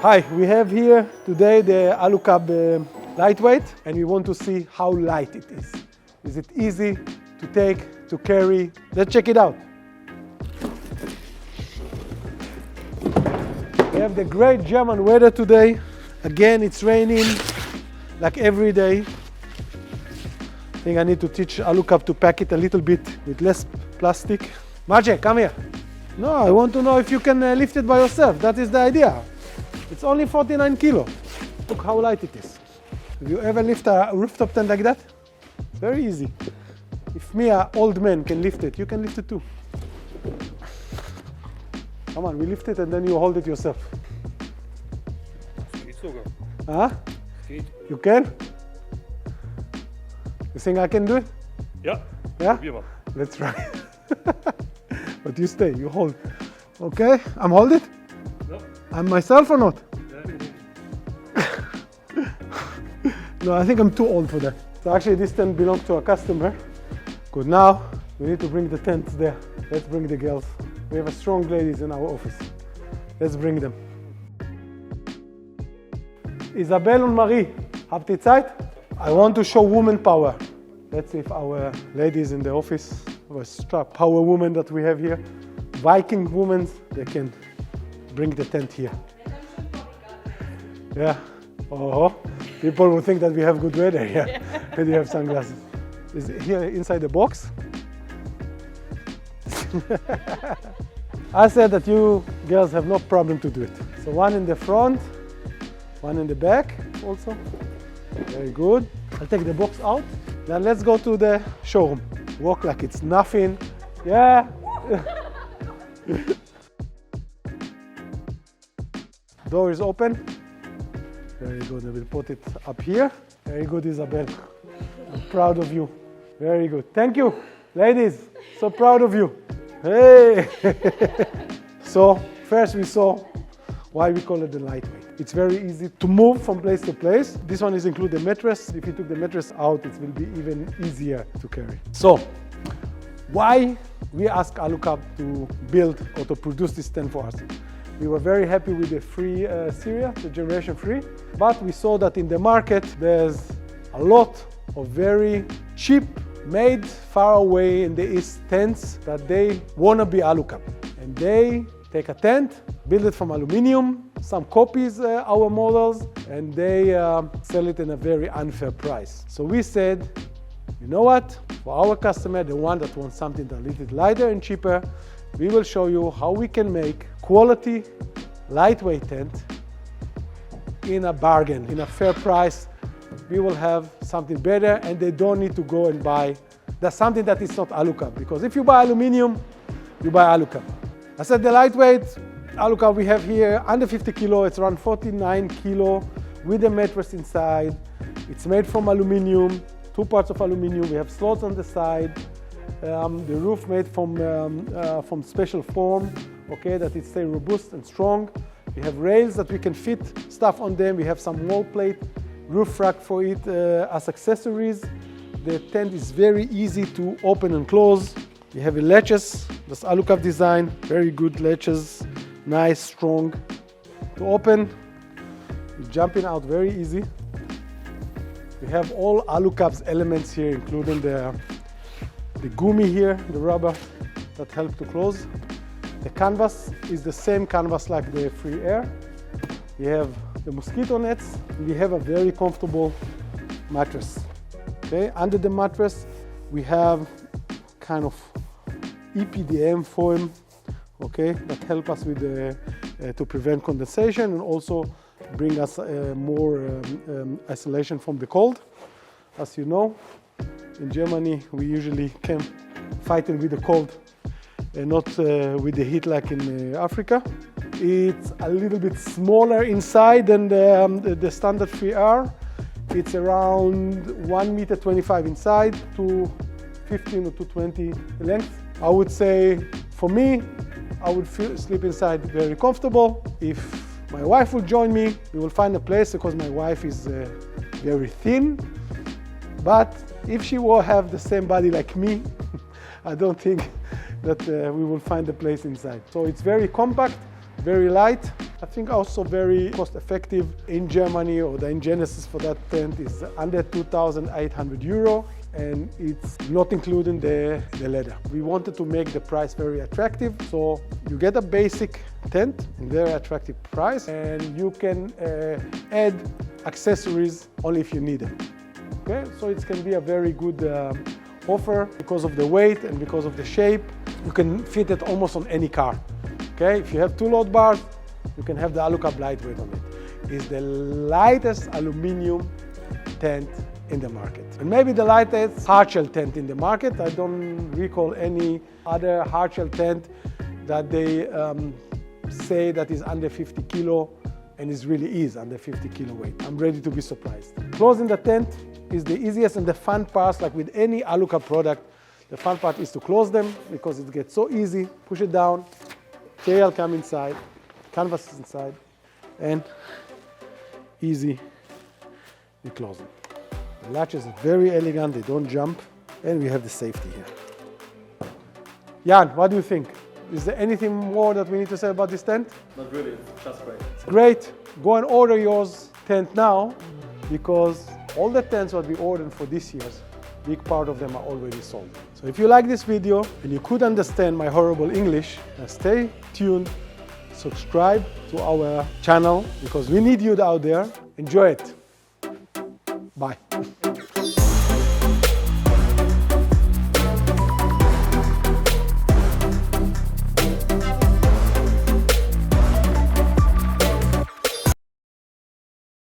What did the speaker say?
Hi, we have here today the Alu-Cab lightweight, and we want to see how light it is. Is it easy to take, to carry? Let's check it out. We have the great German weather today. Again, it's raining like every day. I think I need to teach Alu-Cab to pack it a little bit with less plastic. Maciej, come here. No, I want to know if you can lift it by yourself. That is the idea. It's only 49 kilo. Look how light it is. Have you ever lifted a rooftop tent like that? Very easy. If me, an old man, can lift it, you can lift it too. Come on, we lift it and then you hold it yourself. Huh? You can? You think I can do it? Yeah. Yeah? Let's try. But you stay, you hold. Okay, I'm hold it? No. I'm myself or not? No, I think I'm too old for that. So actually this tent belongs to a customer. Good, now we need to bring the tents there. Let's bring the girls. We have a strong ladies in our office. Let's bring them. Isabel and Marie, habt ihr Zeit? I want to show woman power. Let's see if our ladies in the office, our power woman that we have here, Viking women, they can bring the tent here. Yeah. Oh, people will think that we have good weather here. And you have sunglasses. Is it here inside the box? I said that you girls have no problem to do it. So one in the front, one in the back also. Very good. I'll take the box out. Then let's go to the showroom. Walk like it's nothing. Yeah. Door is open. Very good. I will put it up here. Very good, Isabel. I'm proud of you. Very good. Thank you, ladies. So proud of you. Hey. So first we saw why we call it the lightweight. It's very easy to move from place to place. This one is included the mattress. If you took the mattress out, it will be even easier to carry. So why we asked Alu-Cab to build or to produce this tent for us? We were very happy with the free series, the generation 3, but we saw that in the market there's a lot of very cheap, made far away in the East tents that they want to be Alu-Cab. And they take a tent, build it from aluminum, some copies our models, and they sell it in a very unfair price. So we said, you know what? For our customer, the one that wants something a little lighter and cheaper, we will show you how we can make quality, lightweight tent in a bargain, in a fair price. We will have something better, and they don't need to go and buy something that is not Alu-Cab. Because if you buy aluminum, you buy Alu-Cab. I said the lightweight Alu-Cab we have here, under 50 kilo, it's around 49 kilo with a mattress inside. It's made from aluminum, 2 parts of aluminum. We have slots on the side. The roof made from special foam, okay, that it stay robust and strong. We have rails that we can fit stuff on them. We have some wall plate, roof rack for it as accessories. The tent is very easy to open and close. We have latches, that's Alu-Cab design, very good latches, nice, strong. To open, jumping out very easy. We have all Alu-Cab's elements here, including the gummy here, the rubber that help to close. The canvas is the same canvas like the free air. We have the mosquito nets. We have a very comfortable mattress. Okay, under the mattress we have kind of EPDM foam, okay, that help us with to prevent condensation and also bring us more isolation from the cold. As you know, in Germany we usually can fight with the cold and not with the heat like in Africa. It's a little bit smaller inside than the standard 3R. It's around 1.25 meters inside, 215 or 220 length. I would say, for me, I would sleep inside very comfortable. If my wife would join me, we will find a place because my wife is very thin. But if she will have the same body like me, I don't think that we will find a place inside. So it's very compact, very light. I think also very cost effective in Germany, or the in Genesis for that tent is under 2,800 euro, and it's not including the leather. We wanted to make the price very attractive, so you get a basic tent in very attractive price, and you can add accessories only if you need them. Okay, so it can be a very good offer because of the weight and because of the shape. You can fit it almost on any car. Okay, if you have 2 load bars, you can have the Alu-Cab lightweight on it. It's the lightest aluminum tent in the market, and maybe the lightest hardshell tent in the market. I don't recall any other hardshell tent that they say that is under 50 kilo, and it really is under 50 kilo weight. I'm ready to be surprised. Closing the tent is the easiest and the fun part. Like with any Alu-Cab product, the fun part is to close them because it gets so easy. Push it down, material come inside, canvas is inside, and easy, you close them. The latches are very elegant, they don't jump, and we have the safety here. Jan, what do you think? Is there anything more that we need to say about this tent? Not really, it's just great. It's great. Go and order yours tent now, because all the tents that we ordered for this year's, big part of them are already sold. So if you like this video and you could understand my horrible English, stay tuned, subscribe to our channel, because we need you out there. Enjoy it. Bye.